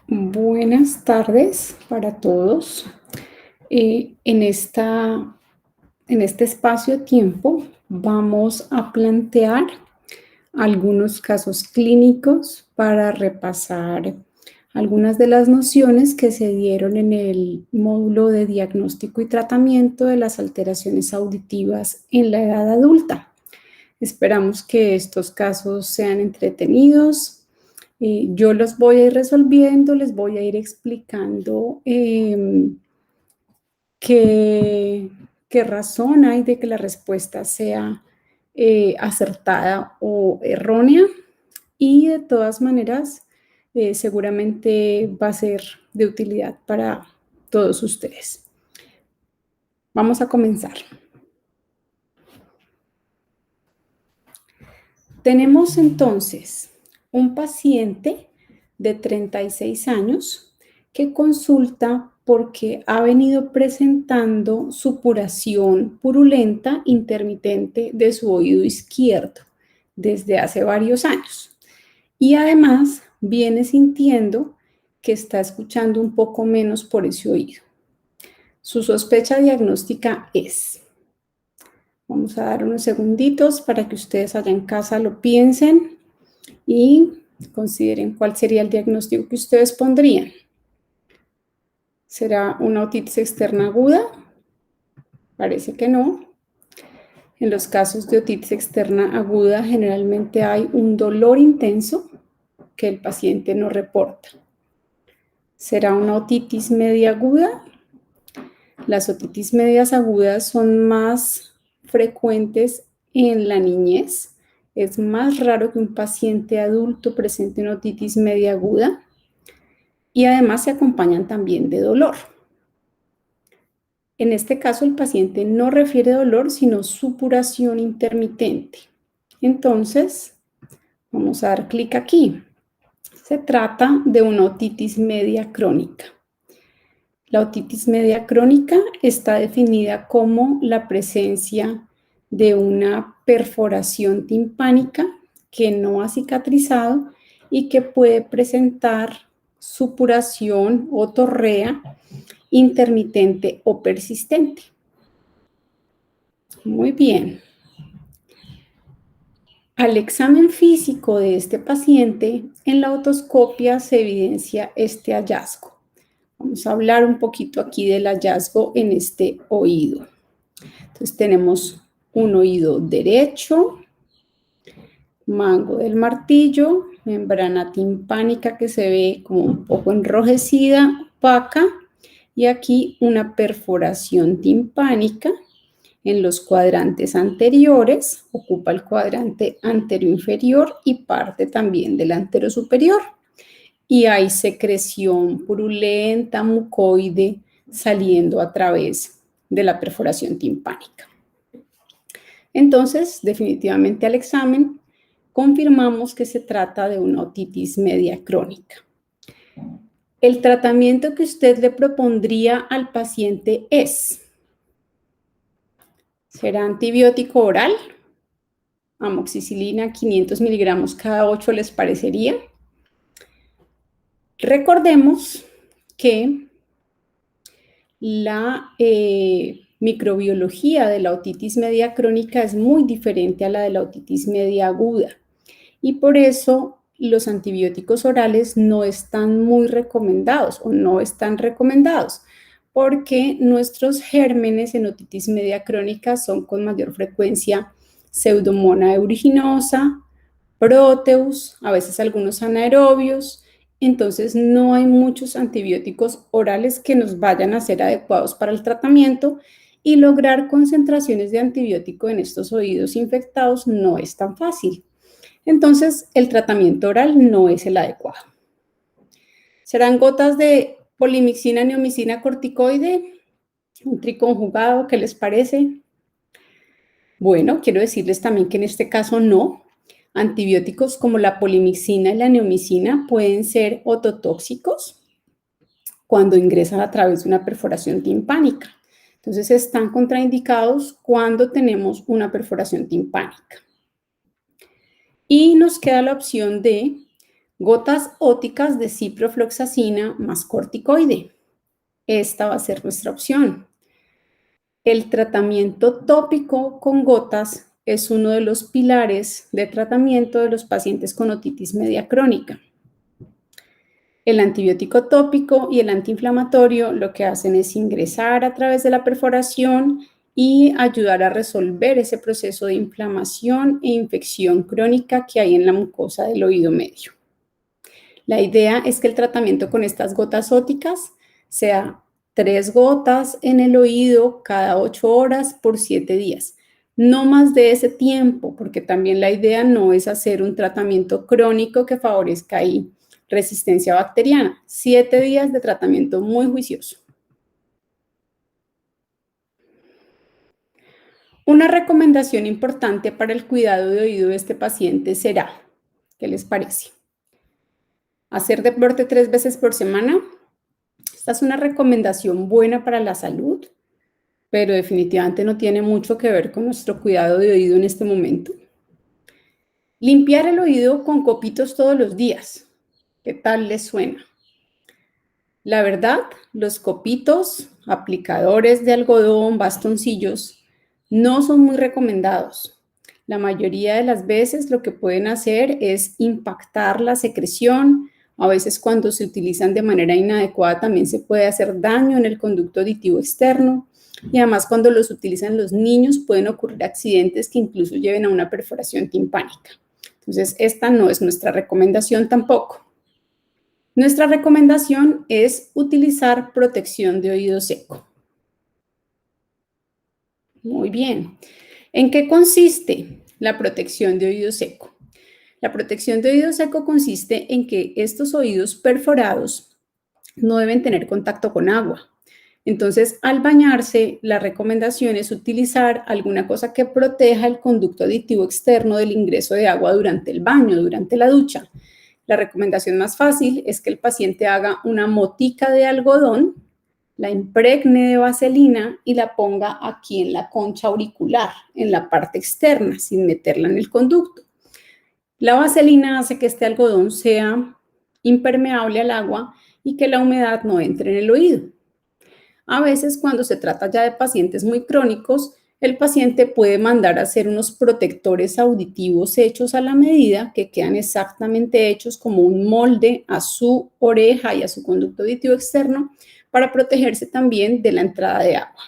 Buenas tardes para todos. En este espacio-tiempo vamos a plantear algunos casos clínicos para repasar algunas de las nociones que se dieron en el módulo de diagnóstico y tratamiento de las alteraciones auditivas en la edad adulta. Esperamos que estos casos sean entretenidos. Yo los voy a ir resolviendo, les voy a ir explicando qué razón hay de que la respuesta sea acertada o errónea, y de todas maneras seguramente va a ser de utilidad para todos ustedes. Vamos a comenzar. Tenemos entonces un paciente de 36 años que consulta porque ha venido presentando supuración purulenta intermitente de su oído izquierdo desde hace varios años. Y además viene sintiendo que está escuchando un poco menos por ese oído. Su sospecha diagnóstica es... Vamos a dar unos segunditos para que ustedes allá en casa lo piensen y consideren cuál sería el diagnóstico que ustedes pondrían. ¿Será una otitis externa aguda? Parece que no. En los casos de otitis externa aguda generalmente hay un dolor intenso que el paciente no reporta. ¿Será una otitis media aguda? Las otitis medias agudas son más frecuentes en la niñez. Es más raro que un paciente adulto presente una otitis media aguda, y además se acompañan también de dolor. En este caso, el paciente no refiere dolor, sino supuración intermitente. Entonces, vamos a dar clic aquí. Se trata de una otitis media crónica. La otitis media crónica está definida como la presencia de una perforación timpánica que no ha cicatrizado y que puede presentar supuración o torrea intermitente o persistente. Muy bien. Al examen físico de este paciente, en la otoscopia se evidencia este hallazgo. Vamos a hablar un poquito aquí del hallazgo en este oído. Entonces tenemos un oído derecho, mango del martillo, membrana timpánica que se ve como un poco enrojecida, opaca, y aquí una perforación timpánica en los cuadrantes anteriores, ocupa el cuadrante anteroinferior y parte también del anterosuperior. Y hay secreción purulenta, mucoide, saliendo a través de la perforación timpánica. Entonces, definitivamente al examen, confirmamos que se trata de una otitis media crónica. El tratamiento que usted le propondría al paciente es: ¿será antibiótico oral? Amoxicilina 500 miligramos cada 8 les parecería. Recordemos que la microbiología de la otitis media crónica es muy diferente a la de la otitis media aguda, y por eso los antibióticos orales no están muy recomendados o no están recomendados, porque nuestros gérmenes en otitis media crónica son con mayor frecuencia Pseudomonas aeruginosa, Proteus, a veces algunos anaerobios. Entonces no hay muchos antibióticos orales que nos vayan a ser adecuados para el tratamiento, y lograr concentraciones de antibiótico en estos oídos infectados no es tan fácil. Entonces el tratamiento oral no es el adecuado. ¿Serán gotas de polimixina, neomicina, corticoide? Un triconjugado, ¿qué les parece? Bueno, quiero decirles también que en este caso no. Antibióticos como la polimixina y la neomicina pueden ser ototóxicos cuando ingresan a través de una perforación timpánica. Entonces están contraindicados cuando tenemos una perforación timpánica. Y nos queda la opción de Gotas óticas de ciprofloxacina más corticoide. Esta va a ser nuestra opción. El tratamiento tópico con gotas es uno de los pilares de tratamiento de los pacientes con otitis media crónica. El antibiótico tópico y el antiinflamatorio lo que hacen es ingresar a través de la perforación y ayudar a resolver ese proceso de inflamación e infección crónica que hay en la mucosa del oído medio. La idea es que el tratamiento con estas gotas óticas sea 3 gotas en el oído cada 8 horas por 7 días. No más de ese tiempo, porque también la idea no es hacer un tratamiento crónico que favorezca ahí resistencia bacteriana. 7 días de tratamiento muy juicioso. Una recomendación importante para el cuidado de oído de este paciente será, ¿qué les parece? Hacer deporte 3 veces por semana. Esta es una recomendación buena para la salud, pero definitivamente no tiene mucho que ver con nuestro cuidado de oído en este momento. Limpiar el oído con copitos todos los días. ¿Qué tal les suena? La verdad, los copitos, aplicadores de algodón, bastoncillos, no son muy recomendados. La mayoría de las veces lo que pueden hacer es impactar la secreción. A veces cuando se utilizan de manera inadecuada también se puede hacer daño en el conducto auditivo externo. Y además cuando los utilizan los niños pueden ocurrir accidentes que incluso lleven a una perforación timpánica. Entonces, esta no es nuestra recomendación tampoco. Nuestra recomendación es utilizar protección de oído seco. Muy bien. ¿En qué consiste la protección de oído seco? La protección de oído seco consiste en que estos oídos perforados no deben tener contacto con agua. Entonces, al bañarse, la recomendación es utilizar alguna cosa que proteja el conducto auditivo externo del ingreso de agua durante el baño, durante la ducha. La recomendación más fácil es que el paciente haga una motica de algodón, la impregne de vaselina y la ponga aquí en la concha auricular, en la parte externa, sin meterla en el conducto. La vaselina hace que este algodón sea impermeable al agua y que la humedad no entre en el oído. A veces, cuando se trata ya de pacientes muy crónicos, el paciente puede mandar a hacer unos protectores auditivos hechos a la medida, que quedan exactamente hechos como un molde a su oreja y a su conducto auditivo externo para protegerse también de la entrada de agua.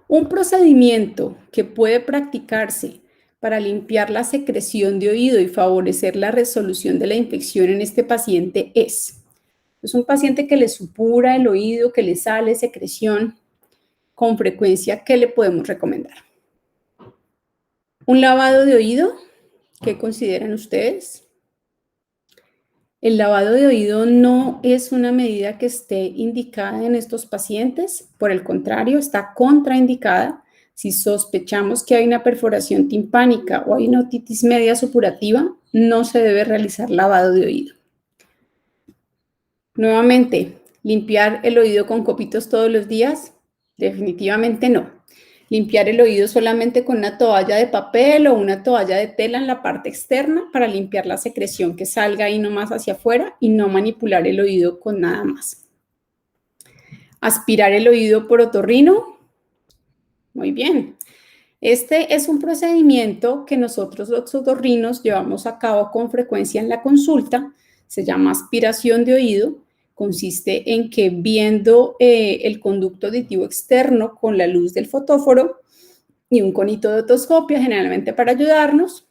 Un procedimiento que puede practicarse para limpiar la secreción de oído y favorecer la resolución de la infección en este paciente es un paciente que le supura el oído, que le sale secreción con frecuencia. ¿Qué le podemos recomendar? ¿Un lavado de oído? ¿Qué consideran ustedes? El lavado de oído no es una medida que esté indicada en estos pacientes, por el contrario, está contraindicada. Si sospechamos que hay una perforación timpánica o hay una otitis media supurativa, no se debe realizar lavado de oído. Nuevamente, ¿limpiar el oído con copitos todos los días? Definitivamente no. Limpiar el oído solamente con una toalla de papel o una toalla de tela en la parte externa para limpiar la secreción que salga ahí nomás hacia afuera y no manipular el oído con nada más. Aspirar el oído por otorrino. Muy bien. Este es un procedimiento que nosotros los otorrinos llevamos a cabo con frecuencia en la consulta. Se llama aspiración de oído. Consiste en que viendo el conducto auditivo externo con la luz del fotóforo y un conito de otoscopia, generalmente para ayudarnos,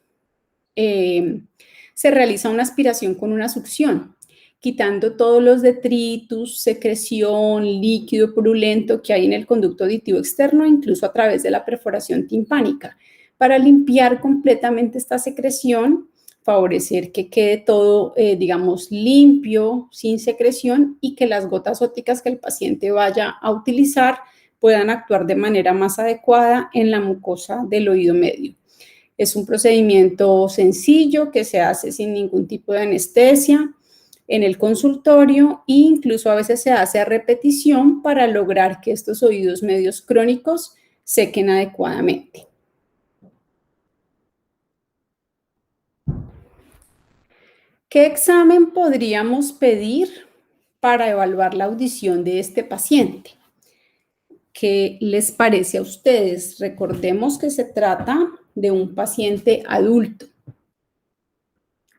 se realiza una aspiración con una succión, quitando todos los detritus, secreción, líquido purulento que hay en el conducto auditivo externo, incluso a través de la perforación timpánica, para limpiar completamente esta secreción, favorecer que quede todo, digamos, limpio, sin secreción y que las gotas ópticas que el paciente vaya a utilizar puedan actuar de manera más adecuada en la mucosa del oído medio. Es un procedimiento sencillo que se hace sin ningún tipo de anestesia en el consultorio e incluso a veces se hace a repetición para lograr que estos oídos medios crónicos sequen adecuadamente. ¿Qué examen podríamos pedir para evaluar la audición de este paciente? ¿Qué les parece a ustedes? Recordemos que se trata de un paciente adulto.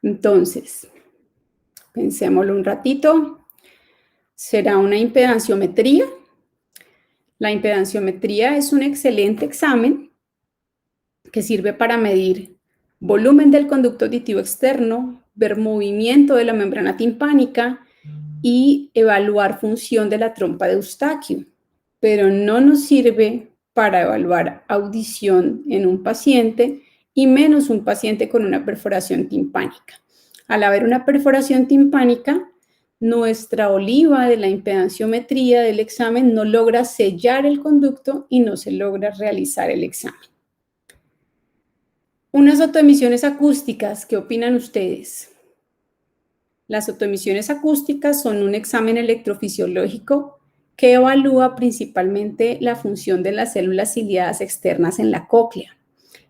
Entonces, pensémoslo un ratito. ¿Será una impedanciometría? La impedanciometría es un excelente examen que sirve para medir volumen del conducto auditivo externo, ver movimiento de la membrana timpánica y evaluar función de la trompa de Eustaquio, pero no nos sirve para evaluar audición en un paciente y menos un paciente con una perforación timpánica. Al haber una perforación timpánica, nuestra oliva de la impedanciometría del examen no logra sellar el conducto y no se logra realizar el examen. Unas autoemisiones acústicas, ¿qué opinan ustedes? Las autoemisiones acústicas son un examen electrofisiológico que evalúa principalmente la función de las células ciliadas externas en la cóclea.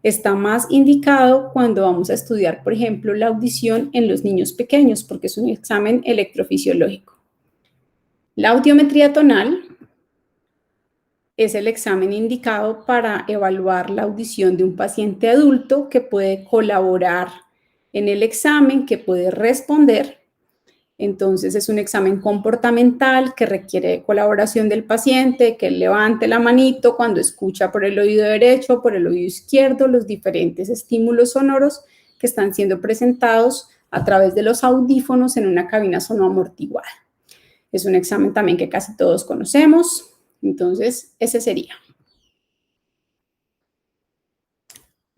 Está más indicado cuando vamos a estudiar, por ejemplo, la audición en los niños pequeños, porque es un examen electrofisiológico. La audiometría tonal es el examen indicado para evaluar la audición de un paciente adulto que puede colaborar en el examen, que puede responder. Entonces es un examen comportamental que requiere colaboración del paciente, que levante la manito cuando escucha por el oído derecho, por el oído izquierdo, los diferentes estímulos sonoros que están siendo presentados a través de los audífonos en una cabina sonoamortiguada. Es un examen también que casi todos conocemos. Entonces, ese sería.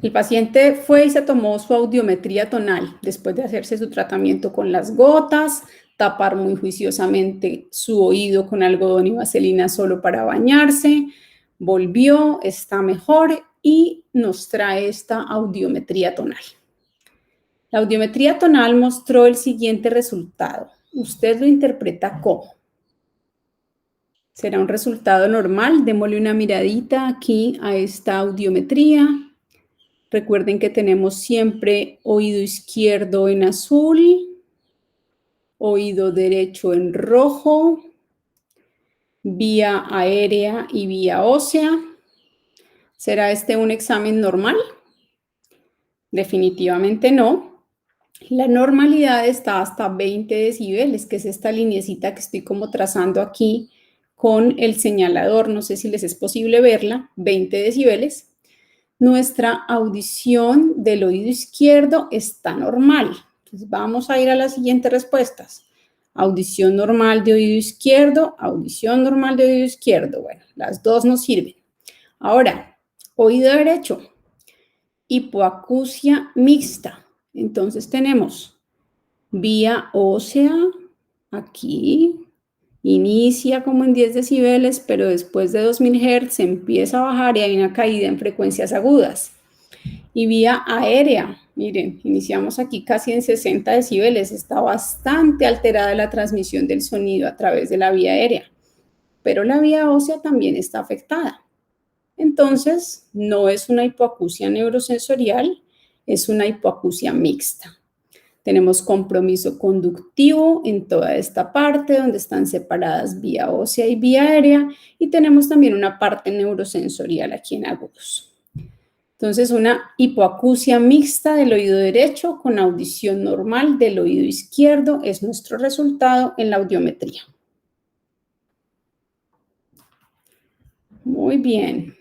El paciente fue y se tomó su audiometría tonal después de hacerse su tratamiento con las gotas, tapar muy juiciosamente su oído con algodón y vaselina solo para bañarse, volvió, está mejor y nos trae esta audiometría tonal. La audiometría tonal mostró el siguiente resultado. ¿Usted lo interpreta cómo? ¿Será un resultado normal? Démosle una miradita aquí a esta audiometría. Recuerden que tenemos siempre oído izquierdo en azul, oído derecho en rojo, vía aérea y vía ósea. ¿Será este un examen normal? Definitivamente no. La normalidad está hasta 20 decibeles, que es esta lineecita que estoy como trazando aquí con el señalador. No sé si les es posible verla, 20 decibeles. Nuestra audición del oído izquierdo está normal. Entonces vamos a ir a las siguientes respuestas. Audición normal de oído izquierdo, audición normal de oído izquierdo. Bueno, las dos nos sirven. Ahora, oído derecho, hipoacusia mixta. Entonces tenemos vía ósea aquí, inicia como en 10 decibeles, pero después de 2000 Hz empieza a bajar y hay una caída en frecuencias agudas. Y vía aérea, miren, iniciamos aquí casi en 60 decibeles, está bastante alterada la transmisión del sonido a través de la vía aérea, pero la vía ósea también está afectada. Entonces, no es una hipoacusia neurosensorial, es una hipoacusia mixta. Tenemos compromiso conductivo en toda esta parte donde están separadas vía ósea y vía aérea y tenemos también una parte neurosensorial aquí en agudos. Entonces, una hipoacusia mixta del oído derecho con audición normal del oído izquierdo es nuestro resultado en la audiometría. Muy bien.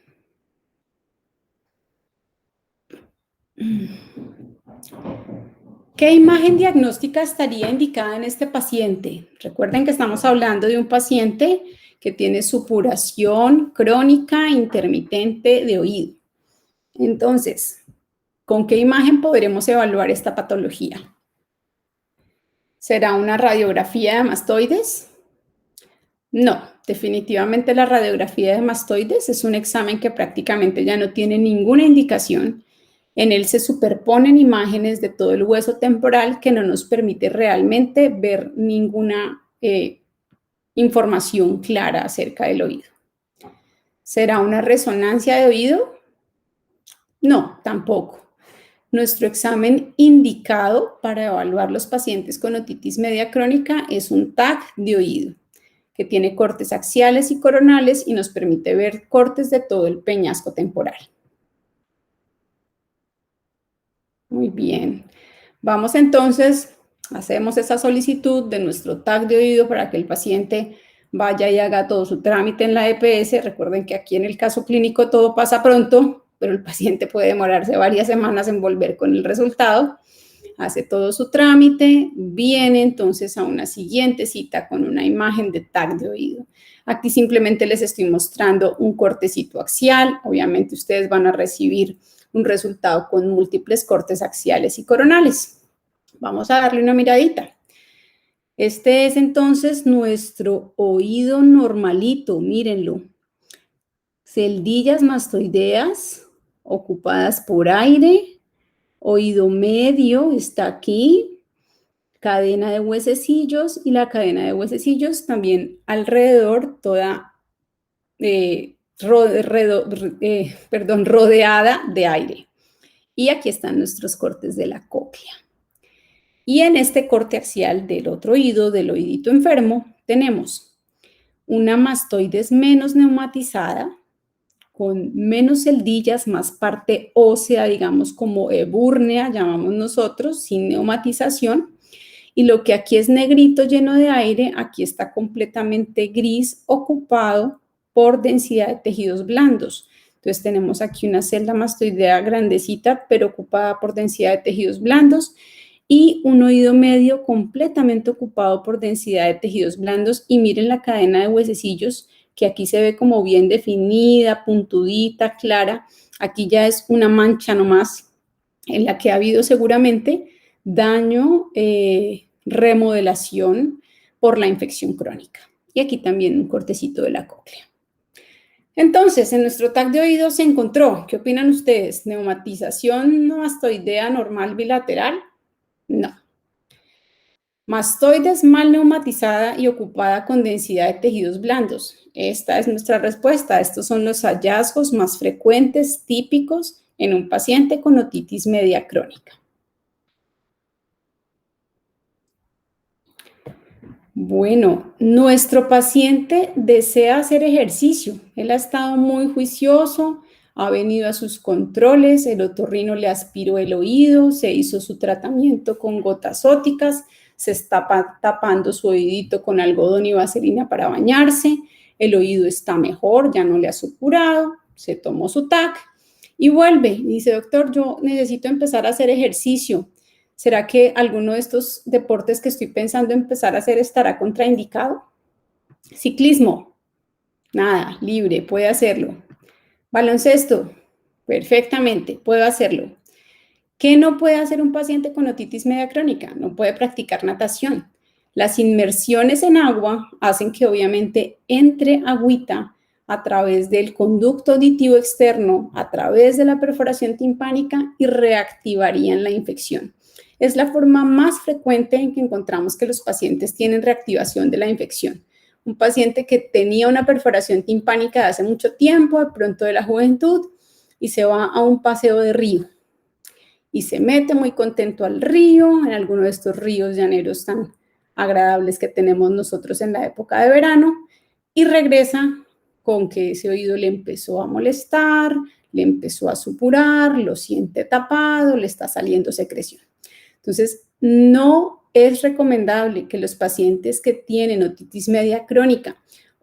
¿Qué imagen diagnóstica estaría indicada en este paciente? Recuerden que estamos hablando de un paciente que tiene supuración crónica intermitente de oído. Entonces, ¿con qué imagen podremos evaluar esta patología? ¿Será una radiografía de mastoides? No, definitivamente la radiografía de mastoides es un examen que prácticamente ya no tiene ninguna indicación. En él se superponen imágenes de todo el hueso temporal que no nos permite realmente ver ninguna información clara acerca del oído. ¿Será una resonancia de oído? No, tampoco. Nuestro examen indicado para evaluar los pacientes con otitis media crónica es un TAC de oído, que tiene cortes axiales y coronales y nos permite ver cortes de todo el peñasco temporal. Muy bien. Vamos entonces, hacemos esa solicitud de nuestro TAC de oído para que el paciente vaya y haga todo su trámite en la EPS. Recuerden que aquí en el caso clínico todo pasa pronto, pero el paciente puede demorarse varias semanas en volver con el resultado. Hace todo su trámite, viene entonces a una siguiente cita con una imagen de TAC de oído. Aquí simplemente les estoy mostrando un cortecito axial. Obviamente ustedes van a recibir un resultado con múltiples cortes axiales y coronales. Vamos a darle una miradita. Este es entonces nuestro oído normalito, mírenlo. Celdillas mastoideas ocupadas por aire, oído medio está aquí, cadena de huesecillos y la cadena de huesecillos también alrededor, toda rodeada de aire. Y aquí están nuestros cortes de la cóclea. Y en este corte axial del otro oído, del oídito enfermo, tenemos una mastoides menos neumatizada, con menos celdillas, más parte ósea, digamos como ebúrnea, llamamos nosotros, sin neumatización. Y lo que aquí es negrito lleno de aire, aquí está completamente gris, ocupado por densidad de tejidos blandos. Entonces tenemos aquí una celda mastoidea grandecita, pero ocupada por densidad de tejidos blandos, y un oído medio completamente ocupado por densidad de tejidos blandos. Y miren la cadena de huesecillos, que aquí se ve como bien definida, puntudita, clara. Aquí ya es una mancha nomás en la que ha habido seguramente daño, remodelación por la infección crónica. Y aquí también un cortecito de la cóclea. Entonces, en nuestro TAC de oído se encontró, ¿qué opinan ustedes? ¿Neumatización mastoidea normal bilateral? No. Mastoides mal neumatizada y ocupada con densidad de tejidos blandos. Esta es nuestra respuesta. Estos son los hallazgos más frecuentes, típicos en un paciente con otitis media crónica. Bueno, nuestro paciente desea hacer ejercicio. Él ha estado muy juicioso, ha venido a sus controles, el otorrino le aspiró el oído, se hizo su tratamiento con gotas óticas, se está tapando su oídito con algodón y vaselina para bañarse, el oído está mejor, ya no le ha supurado, se tomó su TAC y vuelve. Y dice, doctor, yo necesito empezar a hacer ejercicio. ¿Será que alguno de estos deportes que estoy pensando empezar a hacer estará contraindicado? Ciclismo, nada, libre, puede hacerlo. Baloncesto, perfectamente, puedo hacerlo. ¿Qué no puede hacer un paciente con otitis media crónica? No puede practicar natación. Las inmersiones en agua hacen que obviamente entre agüita a través del conducto auditivo externo, a través de la perforación timpánica y reactivarían la infección. Es la forma más frecuente en que encontramos que los pacientes tienen reactivación de la infección. Un paciente que tenía una perforación timpánica de hace mucho tiempo, de pronto de la juventud, y se va a un paseo de río y se mete muy contento al río, en alguno de estos ríos llaneros tan agradables que tenemos nosotros en la época de verano, y regresa con que ese oído le empezó a molestar, le empezó a supurar, lo siente tapado, le está saliendo secreción. Entonces, no es recomendable que los pacientes que tienen otitis media crónica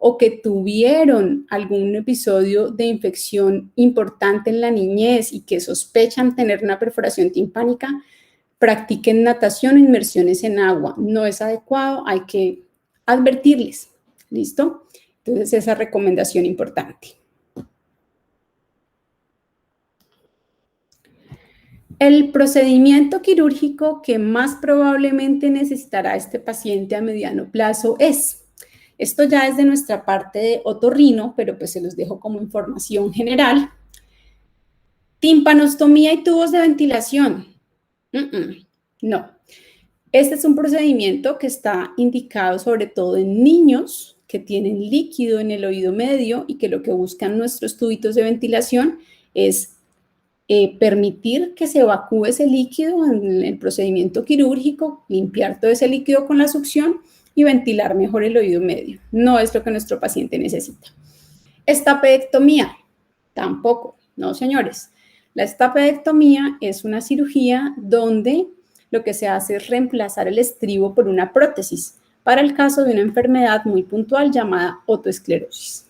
o que tuvieron algún episodio de infección importante en la niñez y que sospechan tener una perforación timpánica, practiquen natación o inmersiones en agua. No es adecuado, hay que advertirles. ¿Listo? Entonces, esa recomendación importante. El procedimiento quirúrgico que más probablemente necesitará este paciente a mediano plazo es, esto ya es de nuestra parte de otorrino, pero pues se los dejo como información general, timpanostomía y tubos de ventilación. No. Este es un procedimiento que está indicado sobre todo en niños que tienen líquido en el oído medio y que lo que buscan nuestros tubitos de ventilación es permitir que se evacúe ese líquido en el procedimiento quirúrgico, limpiar todo ese líquido con la succión y ventilar mejor el oído medio. No es lo que nuestro paciente necesita. Estapedectomía, tampoco, no señores. La estapedectomía es una cirugía donde lo que se hace es reemplazar el estribo por una prótesis para el caso de una enfermedad muy puntual llamada otoesclerosis.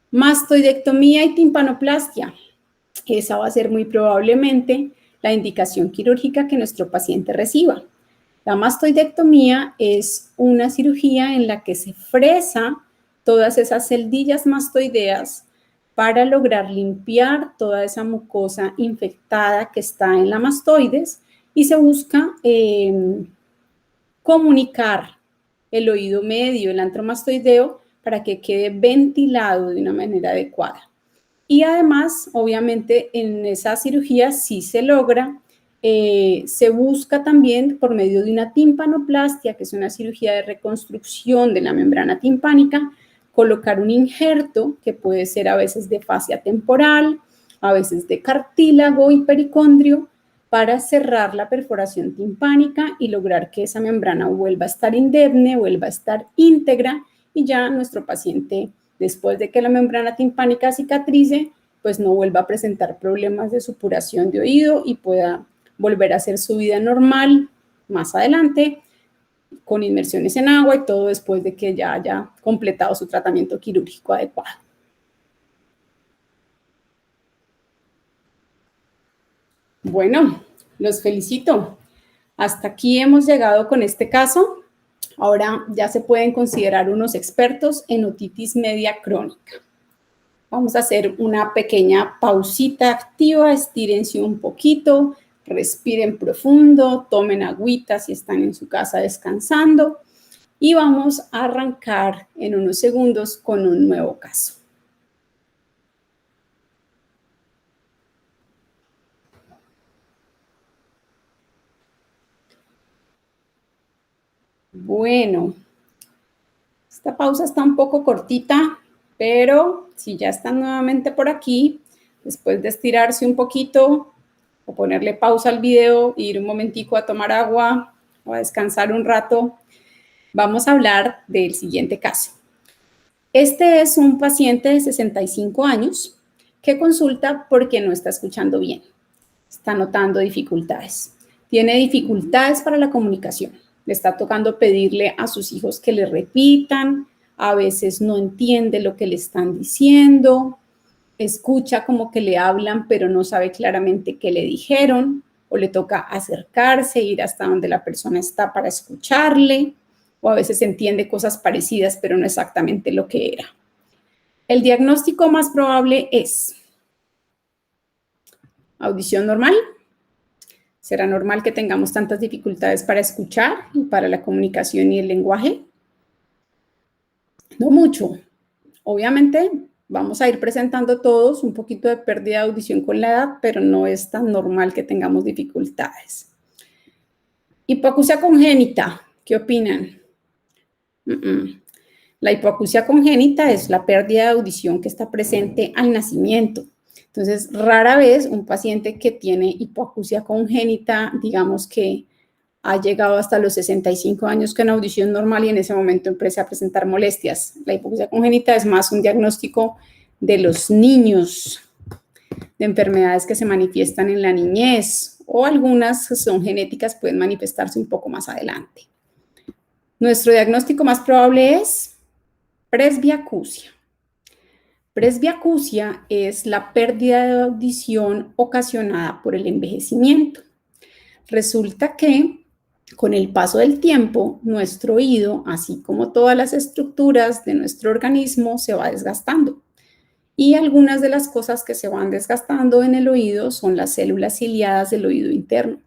Mastoidectomía y timpanoplastia. Esa va a ser muy probablemente la indicación quirúrgica que nuestro paciente reciba. La mastoidectomía es una cirugía en la que se fresa todas esas celdillas mastoideas para lograr limpiar toda esa mucosa infectada que está en la mastoides y se busca comunicar el oído medio, el antromastoideo, para que quede ventilado de una manera adecuada. Y además, obviamente, en esa cirugía sí se logra, se busca también por medio de una timpanoplastia, que es una cirugía de reconstrucción de la membrana timpánica, colocar un injerto que puede ser a veces de fascia temporal, a veces de cartílago y pericondrio, para cerrar la perforación timpánica y lograr que esa membrana vuelva a estar indemne, vuelva a estar íntegra y ya nuestro paciente, después de que la membrana timpánica cicatrice, pues no vuelva a presentar problemas de supuración de oído y pueda volver a hacer su vida normal más adelante con inmersiones en agua y todo después de que ya haya completado su tratamiento quirúrgico adecuado. Bueno, los felicito. Hasta aquí hemos llegado con este caso. Ahora ya se pueden considerar unos expertos en otitis media crónica. Vamos a hacer una pequeña pausita activa, estírense un poquito, respiren profundo, tomen agüita si están en su casa descansando y vamos a arrancar en unos segundos con un nuevo caso. Bueno, esta pausa está un poco cortita, pero si ya están nuevamente por aquí, después de estirarse un poquito o ponerle pausa al video, ir un momentico a tomar agua o a descansar un rato, vamos a hablar del siguiente caso. Este es un paciente de 65 años que consulta porque no está escuchando bien. Está notando dificultades. Tiene dificultades para la comunicación. Le está tocando pedirle a sus hijos que le repitan. A veces no entiende lo que le están diciendo. Escucha como que le hablan, pero no sabe claramente qué le dijeron. O le toca acercarse, ir hasta donde la persona está para escucharle. O a veces entiende cosas parecidas, pero no exactamente lo que era. El diagnóstico más probable es audición normal. ¿Será normal que tengamos tantas dificultades para escuchar y para la comunicación y el lenguaje? No mucho. Obviamente vamos a ir presentando todos un poquito de pérdida de audición con la edad, pero no es tan normal que tengamos dificultades. Hipoacusia congénita, ¿qué opinan? La hipoacusia congénita es la pérdida de audición que está presente al nacimiento. Entonces, rara vez un paciente que tiene hipoacusia congénita, digamos que ha llegado hasta los 65 años con audición normal y en ese momento empieza a presentar molestias. La hipoacusia congénita es más un diagnóstico de los niños, de enfermedades que se manifiestan en la niñez o algunas son genéticas, pueden manifestarse un poco más adelante. Nuestro diagnóstico más probable es presbiacusia. Presbiacusia es la pérdida de audición ocasionada por el envejecimiento. Resulta que con el paso del tiempo, nuestro oído, así como todas las estructuras de nuestro organismo, se va desgastando. Y algunas de las cosas que se van desgastando en el oído son las células ciliadas del oído interno.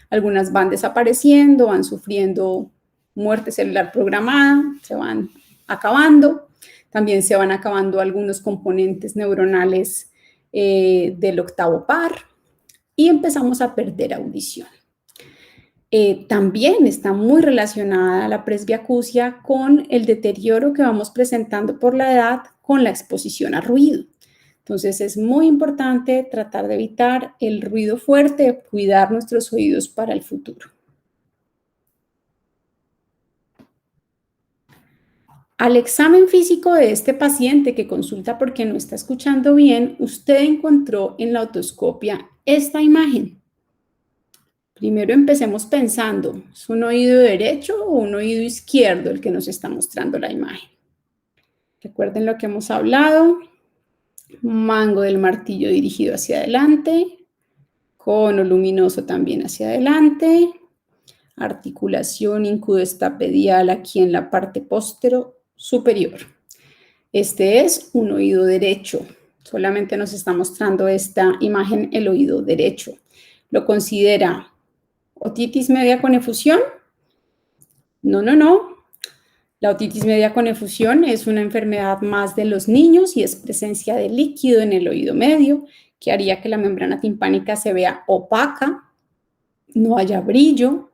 Algunas van desapareciendo, van sufriendo muerte celular programada, se van acabando. También se van acabando algunos componentes neuronales del octavo par y empezamos a perder audición. También está muy relacionada la presbiacusia con el deterioro que vamos presentando por la edad con la exposición a ruido. Entonces es muy importante tratar de evitar el ruido fuerte, cuidar nuestros oídos para el futuro. Al examen físico de este paciente que consulta porque no está escuchando bien, usted encontró en la otoscopia esta imagen. Primero empecemos pensando, ¿es un oído derecho o un oído izquierdo el que nos está mostrando la imagen? Recuerden lo que hemos hablado, mango del martillo dirigido hacia adelante, cono luminoso también hacia adelante, articulación incudestapedial aquí en la parte postero superior. Este es un oído derecho, solamente nos está mostrando esta imagen el oído derecho. ¿Lo considera otitis media con efusión? No, no, no. La otitis media con efusión es una enfermedad más de los niños y es presencia de líquido en el oído medio que haría que la membrana timpánica se vea opaca, no haya brillo,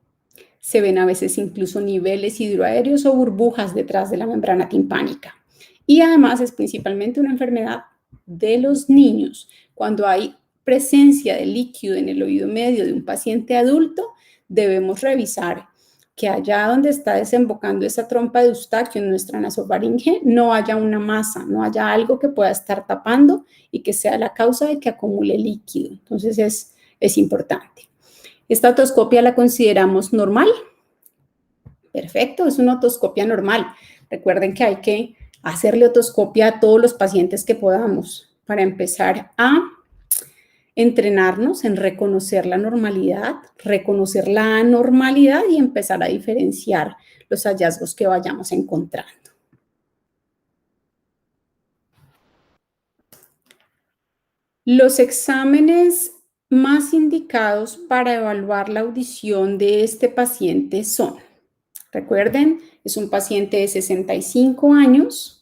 se ven a veces incluso niveles hidroaéreos o burbujas detrás de la membrana timpánica. Y además es principalmente una enfermedad de los niños. Cuando hay presencia de líquido en el oído medio de un paciente adulto, debemos revisar que allá donde está desembocando esa trompa de Eustaquio en nuestra nasofaringe no haya una masa, no haya algo que pueda estar tapando y que sea la causa de que acumule líquido. Entonces es importante. ¿Esta otoscopia la consideramos normal? Perfecto, es una otoscopia normal. Recuerden que hay que hacerle otoscopia a todos los pacientes que podamos para empezar a entrenarnos en reconocer la normalidad, reconocer la anormalidad y empezar a diferenciar los hallazgos que vayamos encontrando. Los exámenes más indicados para evaluar la audición de este paciente son, recuerden, es un paciente de 65 años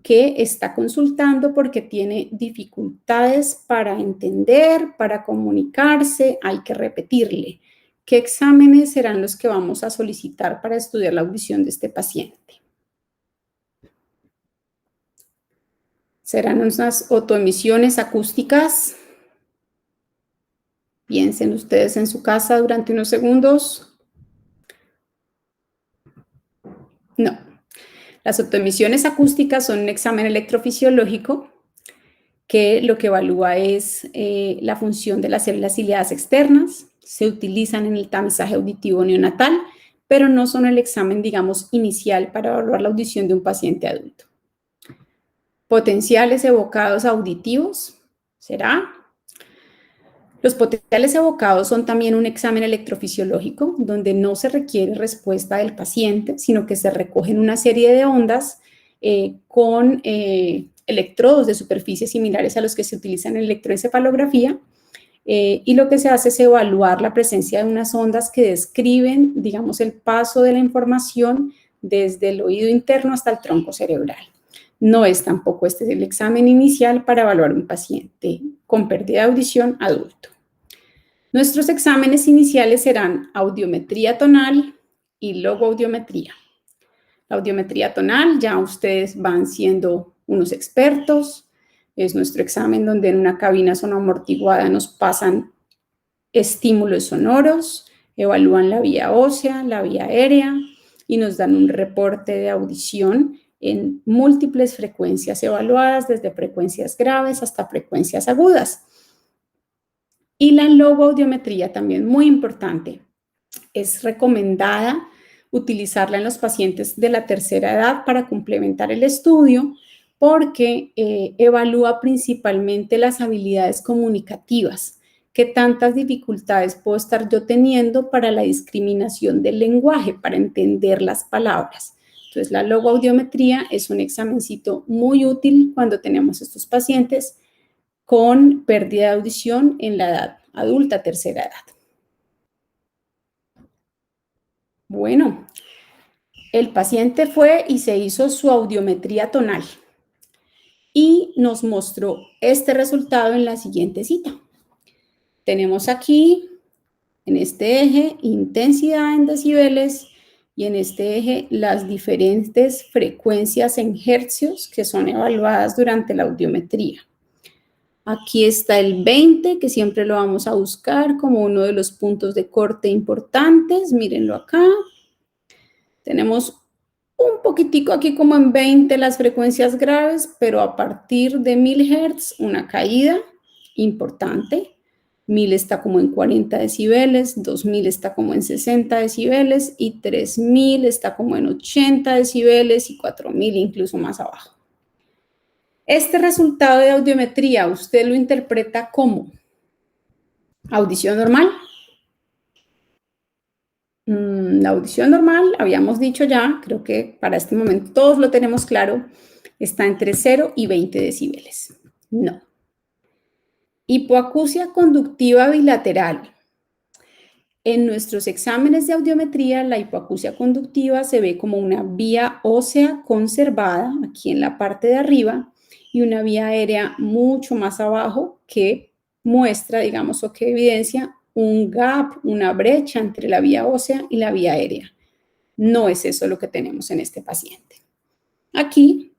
que está consultando porque tiene dificultades para entender, para comunicarse, hay que repetirle. ¿Qué exámenes serán los que vamos a solicitar para estudiar la audición de este paciente? ¿Serán unas otoemisiones acústicas? Piensen ustedes en su casa durante unos segundos. No. Las otoemisiones acústicas son un examen electrofisiológico que lo que evalúa es la función de las células ciliadas externas, se utilizan en el tamizaje auditivo neonatal, pero no son el examen, digamos, inicial para evaluar la audición de un paciente adulto. Potenciales evocados auditivos, ¿será? Los potenciales evocados son también un examen electrofisiológico donde no se requiere respuesta del paciente, sino que se recogen una serie de ondas con electrodos de superficie similares a los que se utilizan en electroencefalografía y lo que se hace es evaluar la presencia de unas ondas que describen, digamos, el paso de la información desde el oído interno hasta el tronco cerebral. No es tampoco este el examen inicial para evaluar un paciente con pérdida de audición adulto. Nuestros exámenes iniciales serán audiometría tonal y logoaudiometría. La audiometría tonal, ya ustedes van siendo unos expertos. Es nuestro examen donde en una cabina sonoamortiguada nos pasan estímulos sonoros, evalúan la vía ósea, la vía aérea y nos dan un reporte de audición en múltiples frecuencias evaluadas, desde frecuencias graves hasta frecuencias agudas. Y la logoaudiometría también muy importante. Es recomendada utilizarla en los pacientes de la tercera edad para complementar el estudio porque evalúa principalmente las habilidades comunicativas. ¿Qué tantas dificultades puedo estar yo teniendo para la discriminación del lenguaje, para entender las palabras? Entonces, la logoaudiometría es un examencito muy útil cuando tenemos estos pacientes con pérdida de audición en la edad adulta, tercera edad. Bueno, el paciente fue y se hizo su audiometría tonal y nos mostró este resultado en la siguiente cita. Tenemos aquí, en este eje, intensidad en decibeles y en este eje las diferentes frecuencias en hercios que son evaluadas durante la audiometría. Aquí está el 20, que siempre lo vamos a buscar como uno de los puntos de corte importantes. Mírenlo acá. Tenemos un poquitico aquí como en 20 las frecuencias graves, pero a partir de 1000 Hz una caída importante. 1000 está como en 40 decibeles, 2000 está como en 60 decibeles y 3000 está como en 80 decibeles y 4000 incluso más abajo. Este resultado de audiometría, ¿usted lo interpreta como audición normal? La audición normal, habíamos dicho ya, creo que para este momento todos lo tenemos claro, está entre 0 y 20 decibeles. No. Hipoacusia conductiva bilateral. En nuestros exámenes de audiometría, la hipoacusia conductiva se ve como una vía ósea conservada aquí en la parte de arriba y una vía aérea mucho más abajo que muestra, digamos, o que evidencia un gap, una brecha entre la vía ósea y la vía aérea. No es eso lo que tenemos en este paciente. Aquí,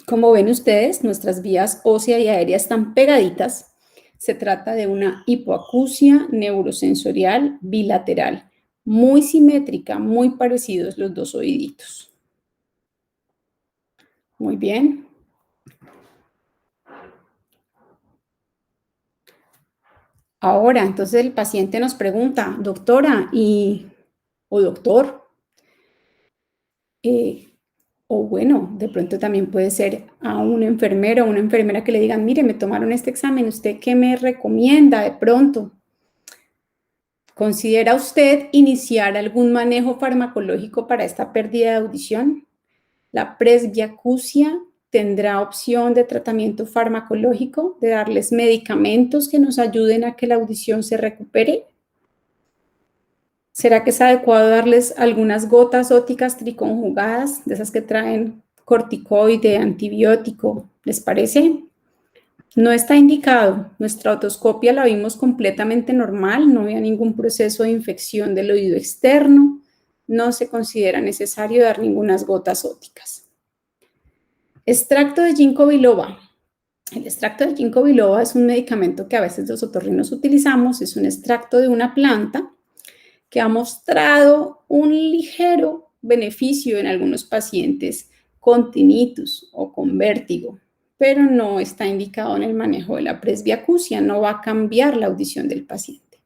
como ven ustedes, nuestras vías ósea y aérea están pegaditas. Se trata de una hipoacusia neurosensorial bilateral, muy simétrica, muy parecidos los dos oíditos. Muy bien. Ahora, entonces el paciente nos pregunta, doctora o doctor, o bueno, de pronto también puede ser a un enfermero o una enfermera que le digan, mire, me tomaron este examen, ¿usted qué me recomienda de pronto? ¿Considera usted iniciar algún manejo farmacológico para esta pérdida de audición? La presbiacusia tendrá opción de tratamiento farmacológico, de darles medicamentos que nos ayuden a que la audición se recupere. ¿Será que es adecuado darles algunas gotas ópticas triconjugadas, de esas que traen corticoide, antibiótico? ¿Les parece? No está indicado. Nuestra otoscopia la vimos completamente normal, no había ningún proceso de infección del oído externo, no se considera necesario dar ninguna gotas ópticas. Extracto de ginkgo biloba. El extracto de ginkgo biloba es un medicamento que a veces los otorrinos utilizamos, es un extracto de una planta que ha mostrado un ligero beneficio en algunos pacientes con tinnitus o con vértigo, pero no está indicado en el manejo de la presbiacusia, no va a cambiar la audición del paciente.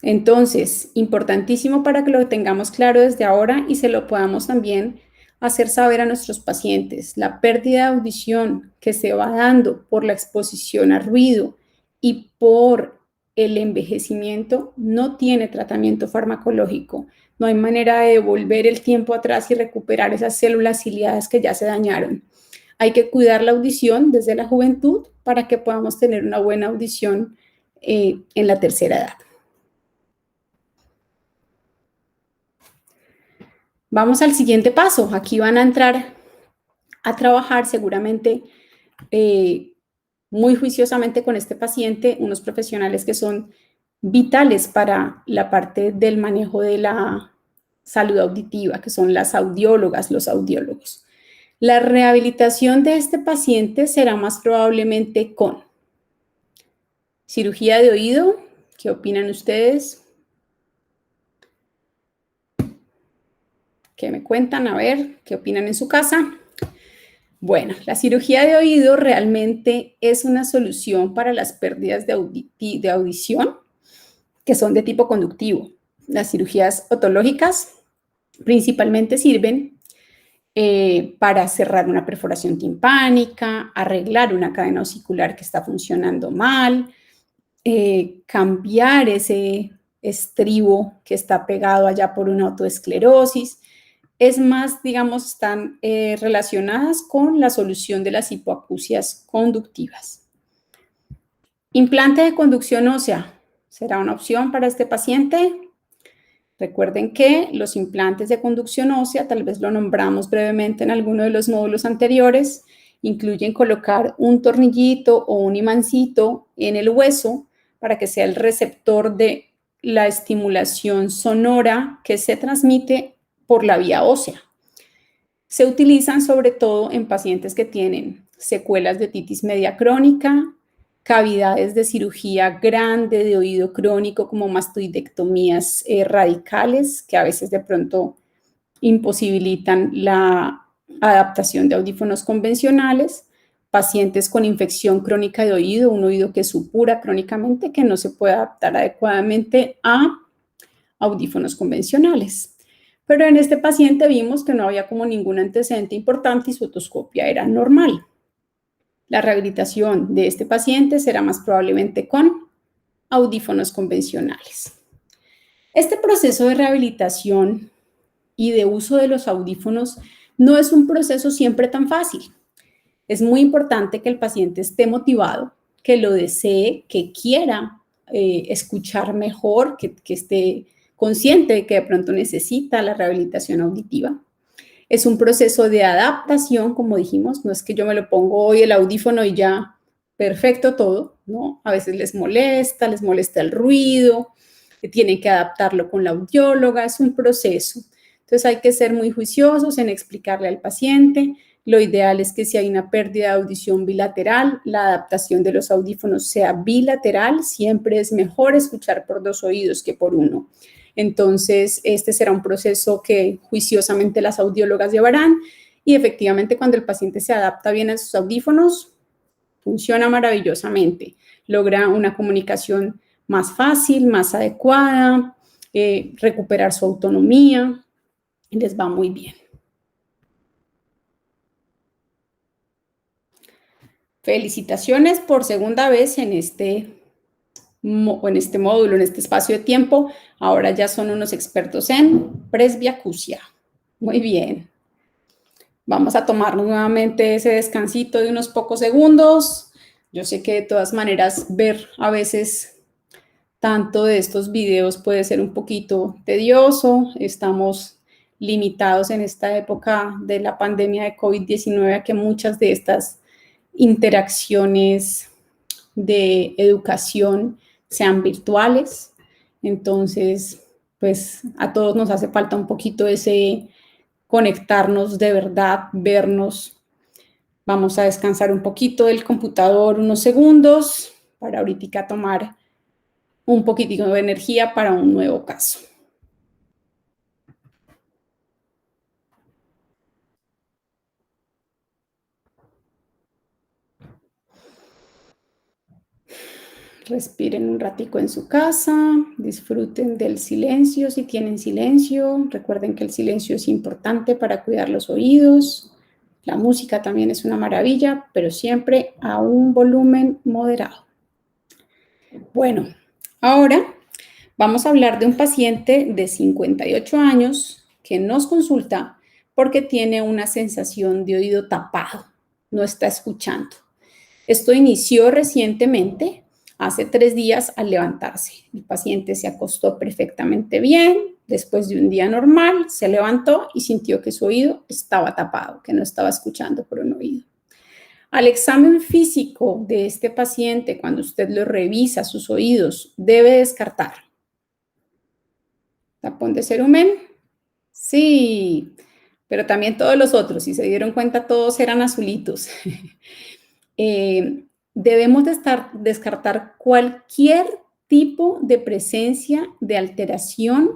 Entonces, importantísimo para que lo tengamos claro desde ahora y se lo podamos también hacer saber a nuestros pacientes. La pérdida de audición que se va dando por la exposición a ruido y por el envejecimiento no tiene tratamiento farmacológico. No hay manera de volver el tiempo atrás y recuperar esas células ciliadas que ya se dañaron. Hay que cuidar la audición desde la juventud para que podamos tener una buena audición en la tercera edad. Vamos al siguiente paso. Aquí van a entrar a trabajar seguramente muy juiciosamente con este paciente unos profesionales que son vitales para la parte del manejo de la salud auditiva, que son las audiólogas, los audiólogos. La rehabilitación de este paciente será más probablemente con cirugía de oído. ¿Qué opinan ustedes? ¿Qué me cuentan? A ver, ¿qué opinan en su casa? Bueno, la cirugía de oído realmente es una solución para las pérdidas de audición que son de tipo conductivo. Las cirugías otológicas principalmente sirven para cerrar una perforación timpánica, arreglar una cadena osicular que está funcionando mal, cambiar ese estribo que está pegado allá por una autoesclerosis. Es más, digamos, están relacionadas con la solución de las hipoacusias conductivas. Implante de conducción ósea será una opción para este paciente. Recuerden que los implantes de conducción ósea, tal vez lo nombramos brevemente en alguno de los módulos anteriores, incluyen colocar un tornillito o un imancito en el hueso para que sea el receptor de la estimulación sonora que se transmite por la vía ósea. Se utilizan sobre todo en pacientes que tienen secuelas de otitis media crónica, cavidades de cirugía grande de oído crónico como mastoidectomías radicales, que a veces de pronto imposibilitan la adaptación de audífonos convencionales, pacientes con infección crónica de oído, un oído que supura crónicamente, que no se puede adaptar adecuadamente a audífonos convencionales. Pero en este paciente vimos que no había como ningún antecedente importante y su otoscopia era normal. La rehabilitación de este paciente será más probablemente con audífonos convencionales. Este proceso de rehabilitación y de uso de los audífonos no es un proceso siempre tan fácil. Es muy importante que el paciente esté motivado, que lo desee, que quiera escuchar mejor, que esté consciente de que de pronto necesita la rehabilitación auditiva. Es un proceso de adaptación, como dijimos, no es que yo me lo pongo hoy el audífono y ya perfecto todo, ¿no? A veces les molesta el ruido, tienen que adaptarlo con la audióloga, es un proceso. Entonces hay que ser muy juiciosos en explicarle al paciente. Lo ideal es que si hay una pérdida de audición bilateral, la adaptación de los audífonos sea bilateral. Siempre es mejor escuchar por dos oídos que por uno. Entonces, este será un proceso que juiciosamente las audiólogas llevarán y efectivamente cuando el paciente se adapta bien a sus audífonos, funciona maravillosamente. Logra una comunicación más fácil, más adecuada, recuperar su autonomía, les va muy bien. Felicitaciones por segunda vez en este módulo, en este espacio de tiempo. Ahora ya son unos expertos en presbiacusia. Muy bien. Vamos a tomarnos nuevamente ese descansito de unos pocos segundos. Yo sé que de todas maneras ver a veces tanto de estos videos puede ser un poquito tedioso. Estamos limitados en esta época de la pandemia de COVID-19 a que muchas de estas interacciones de educación sean virtuales. Entonces, pues a todos nos hace falta un poquito ese conectarnos de verdad, vernos. Vamos a descansar un poquito del computador unos segundos para ahorita tomar un poquitico de energía para un nuevo caso. Respiren un ratico en su casa, disfruten del silencio si tienen silencio. Recuerden que el silencio es importante para cuidar los oídos. La música también es una maravilla, pero siempre a un volumen moderado. Bueno, ahora vamos a hablar de un paciente de 58 años que nos consulta porque tiene una sensación de oído tapado, no está escuchando. Esto inició recientemente, hace 3 días al levantarse. El paciente se acostó perfectamente bien, después de un día normal, se levantó y sintió que su oído estaba tapado, que no estaba escuchando por un oído. Al examen físico de este paciente, cuando usted lo revisa sus oídos, debe descartar tapón de cerumen, sí, pero también todos los otros, si se dieron cuenta, todos eran azulitos. Debemos descartar cualquier tipo de presencia de alteración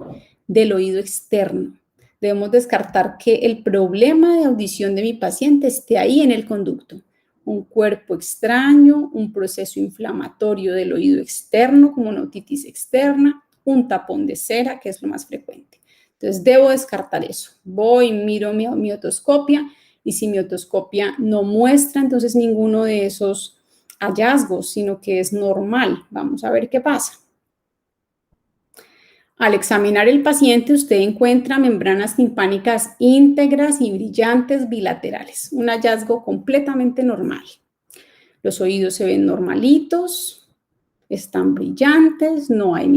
del oído externo. Debemos descartar que el problema de audición de mi paciente esté ahí en el conducto. Un cuerpo extraño, un proceso inflamatorio del oído externo, como una otitis externa, un tapón de cera, que es lo más frecuente. Entonces, debo descartar eso. Voy, miro mi otoscopia y si mi otoscopia no muestra entonces ninguno de esos hallazgos, sino que es normal. Vamos a ver qué pasa. Al examinar el paciente, usted encuentra membranas timpánicas íntegras y brillantes bilaterales, un hallazgo completamente normal. Los oídos se ven normalitos, están brillantes, no hay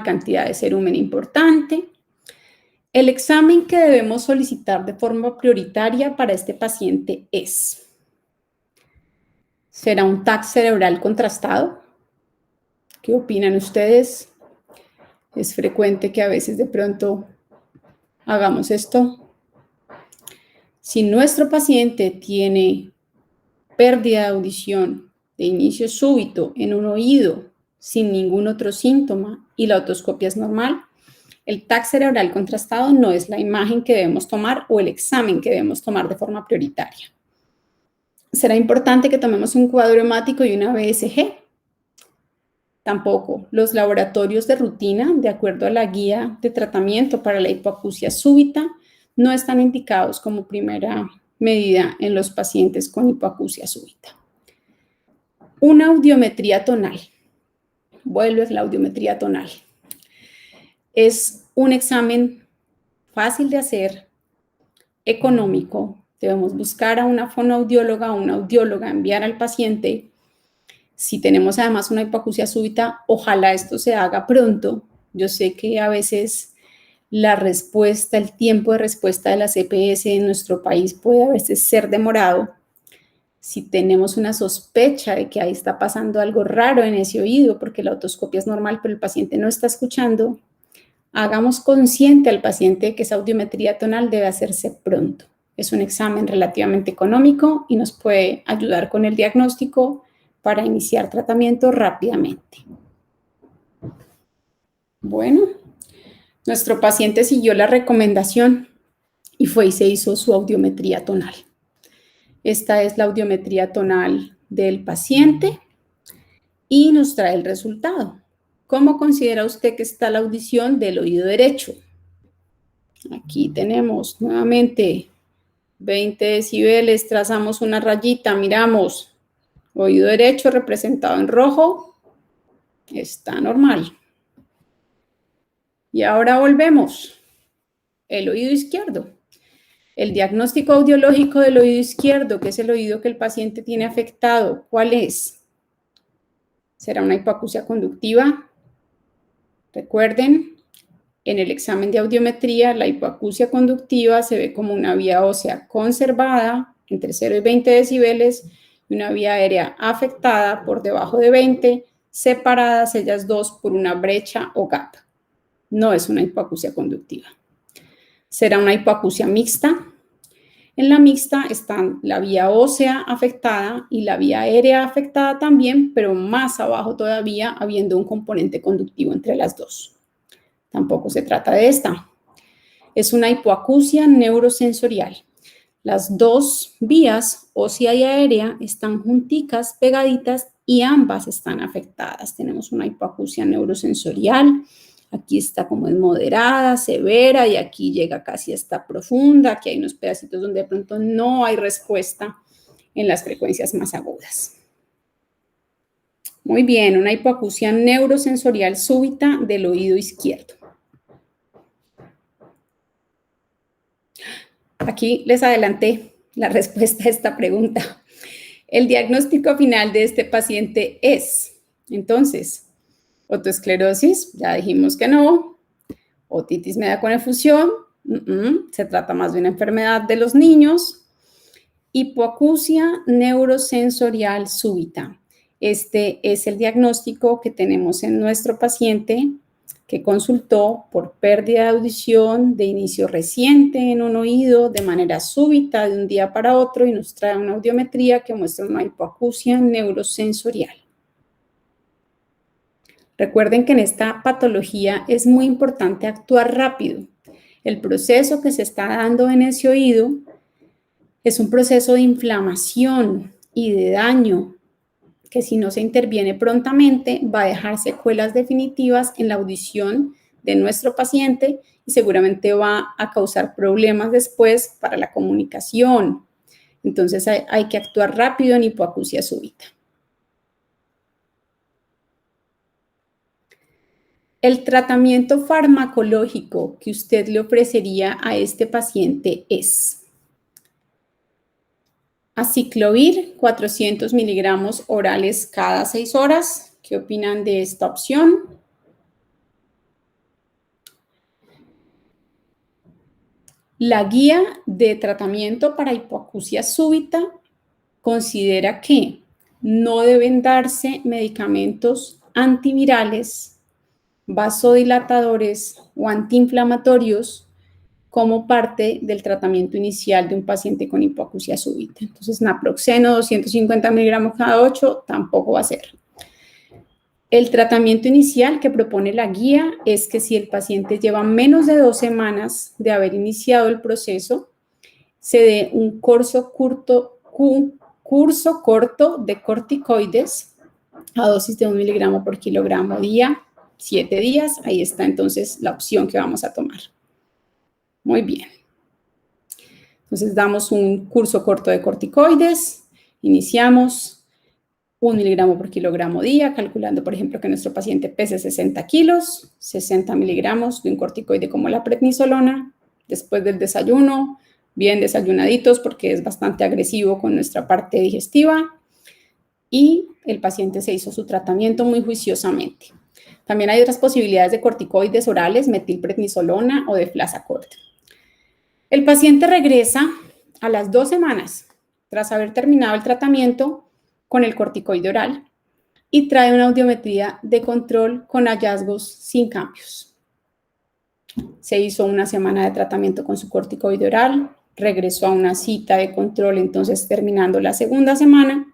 cantidad de cerumen importante. El examen que debemos solicitar de forma prioritaria para este paciente ¿será un TAC cerebral contrastado? ¿Qué opinan ustedes? Es frecuente que a veces de pronto hagamos esto. Si nuestro paciente tiene pérdida de audición de inicio súbito en un oído sin ningún otro síntoma y la otoscopia es normal, el TAC cerebral contrastado no es la imagen que debemos tomar o el examen que debemos tomar de forma prioritaria. ¿Será importante que tomemos un cuadro hemático y una BSG? Tampoco. Los laboratorios de rutina, de acuerdo a la guía de tratamiento para la hipoacusia súbita, no están indicados como primera medida en los pacientes con hipoacusia súbita. Una audiometría tonal. Vuelve la audiometría tonal. Es un examen fácil de hacer, económico. Debemos buscar a una fonoaudióloga o una audióloga, enviar al paciente. Si tenemos además una hipoacusia súbita, ojalá esto se haga pronto. Yo sé que a veces la respuesta, el tiempo de respuesta de las EPS en nuestro país puede a veces ser demorado. Si tenemos una sospecha de que ahí está pasando algo raro en ese oído, porque la otoscopia es normal, pero el paciente no está escuchando, hagamos consciente al paciente que esa audiometría tonal debe hacerse pronto. Es un examen relativamente económico y nos puede ayudar con el diagnóstico para iniciar tratamiento rápidamente. Bueno, nuestro paciente siguió la recomendación y fue y se hizo su audiometría tonal. Esta es la audiometría tonal del paciente y nos trae el resultado. ¿Cómo considera usted que está la audición del oído derecho? Aquí tenemos nuevamente 20 decibeles, trazamos una rayita, miramos, oído derecho representado en rojo, está normal. Y ahora volvemos, el oído izquierdo. El diagnóstico audiológico del oído izquierdo, que es el oído que el paciente tiene afectado, ¿cuál es? ¿Será una hipoacusia conductiva? Recuerden, en el examen de audiometría, la hipoacusia conductiva se ve como una vía ósea conservada entre 0 y 20 decibeles y una vía aérea afectada por debajo de 20, separadas ellas dos por una brecha o gap. No es una hipoacusia conductiva. ¿Será una hipoacusia mixta? En la mixta están la vía ósea afectada y la vía aérea afectada también, pero más abajo todavía habiendo un componente conductivo entre las dos. Tampoco se trata de esta. Es una hipoacusia neurosensorial. Las dos vías, ósea y aérea, están junticas, pegaditas y ambas están afectadas. Tenemos una hipoacusia neurosensorial. Aquí está como es moderada, severa y aquí llega casi hasta profunda. Aquí hay unos pedacitos donde de pronto no hay respuesta en las frecuencias más agudas. Muy bien, una hipoacusia neurosensorial súbita del oído izquierdo. Aquí les adelanté la respuesta a esta pregunta. El diagnóstico final de este paciente es, entonces, otoesclerosis, ya dijimos que no. Otitis media con efusión, se trata más de una enfermedad de los niños. Hipoacusia neurosensorial súbita. Este es el diagnóstico que tenemos en nuestro paciente que consultó por pérdida de audición de inicio reciente en un oído de manera súbita de un día para otro y nos trae una audiometría que muestra una hipoacusia neurosensorial. Recuerden que en esta patología es muy importante actuar rápido. El proceso que se está dando en ese oído es un proceso de inflamación y de daño que si no se interviene prontamente va a dejar secuelas definitivas en la audición de nuestro paciente y seguramente va a causar problemas después para la comunicación. Entonces hay que actuar rápido en hipoacusia súbita. El tratamiento farmacológico que usted le ofrecería a este paciente es aciclovir 400 miligramos orales cada 6 horas. ¿Qué opinan de esta opción? La guía de tratamiento para hipoacusia súbita considera que no deben darse medicamentos antivirales, vasodilatadores o antiinflamatorios como parte del tratamiento inicial de un paciente con hipoacusia súbita. Entonces, naproxeno 250 miligramos cada 8 tampoco va a ser. El tratamiento inicial que propone la guía es que si el paciente lleva menos de 2 semanas de haber iniciado el proceso, se dé un curso corto de corticoides a dosis de 1 miligramo por kilogramo día, 7 días. Ahí está entonces la opción que vamos a tomar. Muy bien. Entonces damos un curso corto de corticoides, iniciamos 1 miligramo por kilogramo día, calculando, por ejemplo, que nuestro paciente pese 60 kilos, 60 miligramos de un corticoide como la prednisolona, después del desayuno, bien desayunaditos porque es bastante agresivo con nuestra parte digestiva, y el paciente se hizo su tratamiento muy juiciosamente. También hay otras posibilidades de corticoides orales, metilprednisolona o de Deflazacort. El paciente regresa a las 2 semanas tras haber terminado el tratamiento con el corticoide oral y trae una audiometría de control con hallazgos sin cambios. Se hizo una semana de tratamiento con su corticoide oral, regresó a una cita de control entonces terminando la segunda semana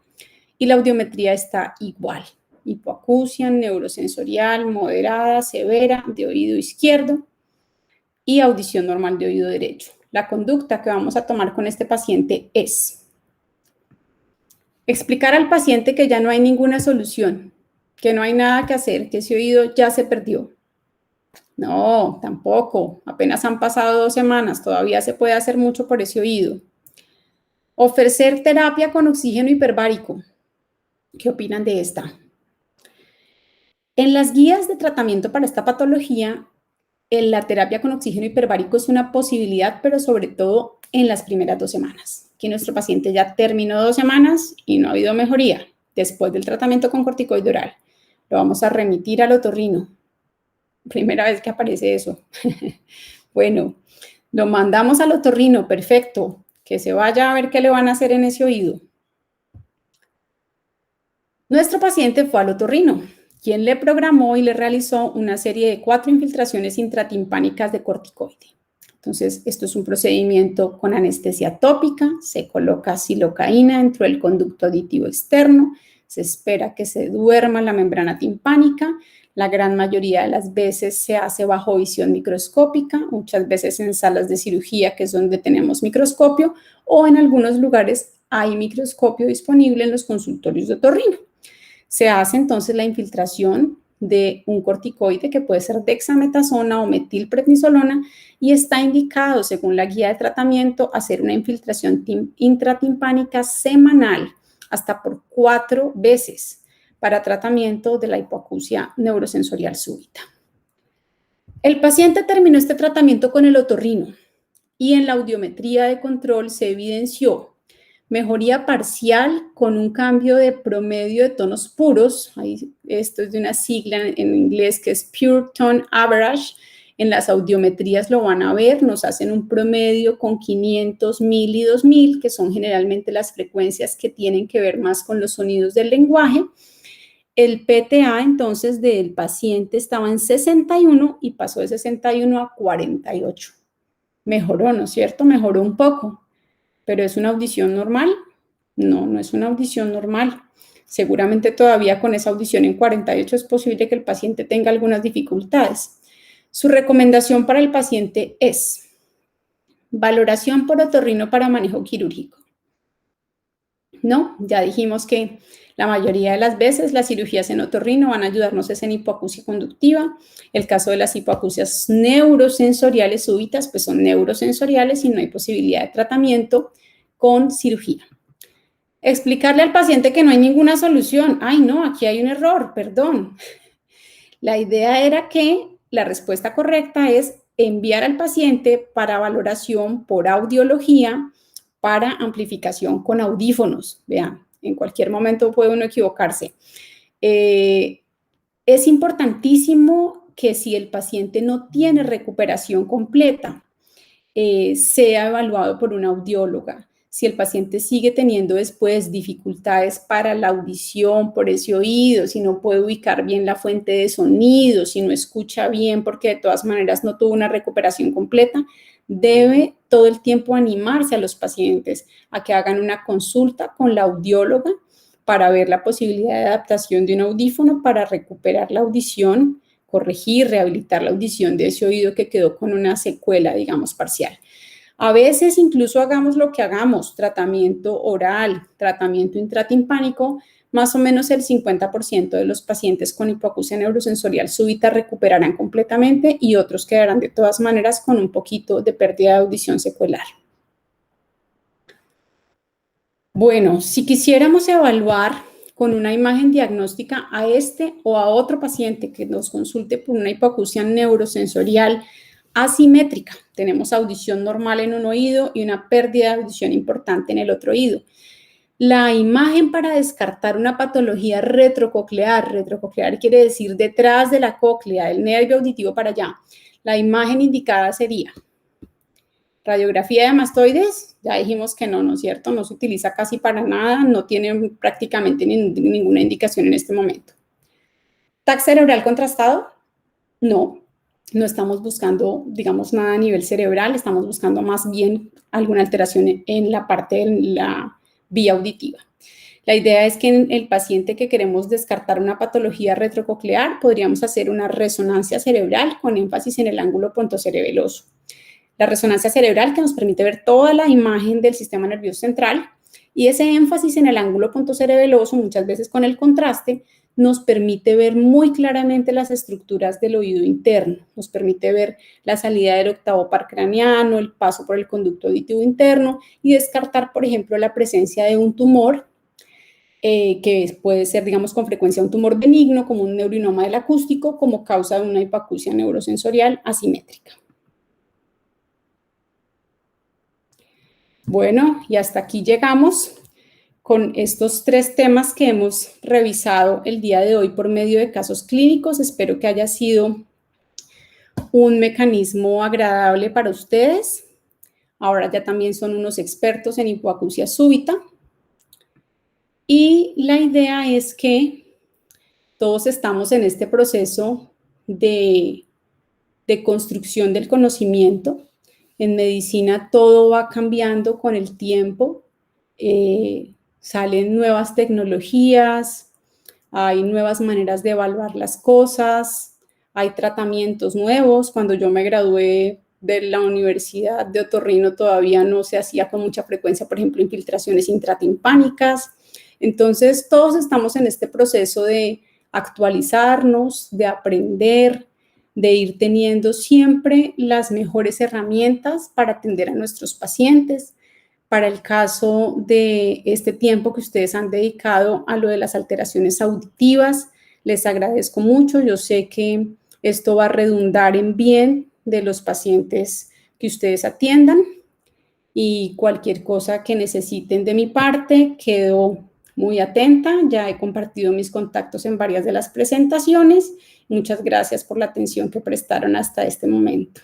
y la audiometría está igual. Hipoacusia neurosensorial moderada, severa de oído izquierdo y audición normal de oído derecho. La conducta que vamos a tomar con este paciente es explicar al paciente que ya no hay ninguna solución, que no hay nada que hacer, que ese oído ya se perdió. No, tampoco. Apenas han pasado 2 semanas, todavía se puede hacer mucho por ese oído. Ofrecer terapia con oxígeno hiperbárico. ¿Qué opinan de esta? En las guías de tratamiento para esta patología, la terapia con oxígeno hiperbárico es una posibilidad, pero sobre todo en las primeras 2 semanas. Que nuestro paciente ya terminó 2 semanas y no ha habido mejoría después del tratamiento con corticoide oral. Lo vamos a remitir al otorrino. Primera vez que aparece eso. Bueno, lo mandamos al otorrino, perfecto. Que se vaya a ver qué le van a hacer en ese oído. Nuestro paciente fue al otorrino, quien le programó y le realizó una serie de 4 infiltraciones intratimpánicas de corticoide. Entonces, esto es un procedimiento con anestesia tópica, se coloca silocaína dentro del conducto auditivo externo, se espera que se duerma la membrana timpánica, la gran mayoría de las veces se hace bajo visión microscópica, muchas veces en salas de cirugía, que es donde tenemos microscopio, o en algunos lugares hay microscopio disponible en los consultorios de otorrino. Se hace entonces la infiltración de un corticoide que puede ser dexametasona o metilprednisolona y está indicado, según la guía de tratamiento, hacer una infiltración intratimpánica semanal hasta por 4 veces para tratamiento de la hipoacusia neurosensorial súbita. El paciente terminó este tratamiento con el otorrino y en la audiometría de control se evidenció mejoría parcial con un cambio de promedio de tonos puros. Esto es de una sigla en inglés que es Pure Tone Average. En las audiometrías lo van a ver, nos hacen un promedio con 500, 1000 y 2000, que son generalmente las frecuencias que tienen que ver más con los sonidos del lenguaje. El PTA entonces del paciente estaba en 61 y pasó de 61 a 48. Mejoró, ¿no es cierto? Mejoró un poco. ¿Pero es una audición normal? No, no es una audición normal. Seguramente todavía con esa audición en 48 es posible que el paciente tenga algunas dificultades. Su recomendación para el paciente es valoración por otorrino para manejo quirúrgico. No, ya dijimos que la mayoría de las veces las cirugías en otorrino van a ayudarnos en hipoacusia conductiva. El caso de las hipoacusias neurosensoriales súbitas, pues son neurosensoriales y no hay posibilidad de tratamiento con cirugía. Explicarle al paciente que no hay ninguna solución. Ay, no, aquí hay un error, perdón. La idea era que la respuesta correcta es enviar al paciente para valoración por audiología para amplificación con audífonos. Vean, en cualquier momento puede uno equivocarse. Es importantísimo que si el paciente no tiene recuperación completa, sea evaluado por una audióloga. Si el paciente sigue teniendo después dificultades para la audición por ese oído, si no puede ubicar bien la fuente de sonido, si no escucha bien porque de todas maneras no tuvo una recuperación completa, debe todo el tiempo animarse a los pacientes a que hagan una consulta con la audióloga para ver la posibilidad de adaptación de un audífono para recuperar la audición, corregir, rehabilitar la audición de ese oído que quedó con una secuela, digamos, parcial. A veces incluso hagamos lo que hagamos, tratamiento oral, tratamiento intratimpánico, más o menos el 50% de los pacientes con hipoacusia neurosensorial súbita recuperarán completamente y otros quedarán de todas maneras con un poquito de pérdida de audición secuelar. Bueno, si quisiéramos evaluar con una imagen diagnóstica a este o a otro paciente que nos consulte por una hipoacusia neurosensorial asimétrica, tenemos audición normal en un oído y una pérdida de audición importante en el otro oído. La imagen para descartar una patología retrococlear quiere decir detrás de la cóclea, del nervio auditivo para allá. La imagen indicada sería radiografía de mastoides, ya dijimos que no, ¿no es cierto? No se utiliza casi para nada, no tiene prácticamente ninguna indicación en este momento. ¿TAC cerebral contrastado? No, no estamos buscando, digamos, nada a nivel cerebral, estamos buscando más bien alguna alteración en la parte de la vía auditiva. La idea es que en el paciente que queremos descartar una patología retrococlear, podríamos hacer una resonancia cerebral con énfasis en el ángulo pontocerebeloso. La resonancia cerebral que nos permite ver toda la imagen del sistema nervioso central y ese énfasis en el ángulo pontocerebeloso, muchas veces con el contraste, nos permite ver muy claramente las estructuras del oído interno, nos permite ver la salida del octavo par craneano, el paso por el conducto auditivo interno y descartar, por ejemplo, la presencia de un tumor que puede ser, digamos, con frecuencia un tumor benigno, como un neurinoma del acústico, como causa de una hipoacusia neurosensorial asimétrica. Bueno, y hasta aquí llegamos con estos 3 temas que hemos revisado el día de hoy por medio de casos clínicos. Espero que haya sido un mecanismo agradable para ustedes. Ahora ya también son unos expertos en hipoacusia súbita. Y la idea es que todos estamos en este proceso de construcción del conocimiento. En medicina todo va cambiando con el tiempo, salen nuevas tecnologías, hay nuevas maneras de evaluar las cosas, hay tratamientos nuevos. Cuando yo me gradué de la Universidad de Otorrino todavía no se hacía con mucha frecuencia, por ejemplo, infiltraciones intratimpánicas. Entonces, todos estamos en este proceso de actualizarnos, de aprender, de ir teniendo siempre las mejores herramientas para atender a nuestros pacientes. Para el caso de este tiempo que ustedes han dedicado a lo de las alteraciones auditivas, les agradezco mucho. Yo sé que esto va a redundar en bien de los pacientes que ustedes atiendan y cualquier cosa que necesiten de mi parte, quedo muy atenta. Ya he compartido mis contactos en varias de las presentaciones. Muchas gracias por la atención que prestaron hasta este momento.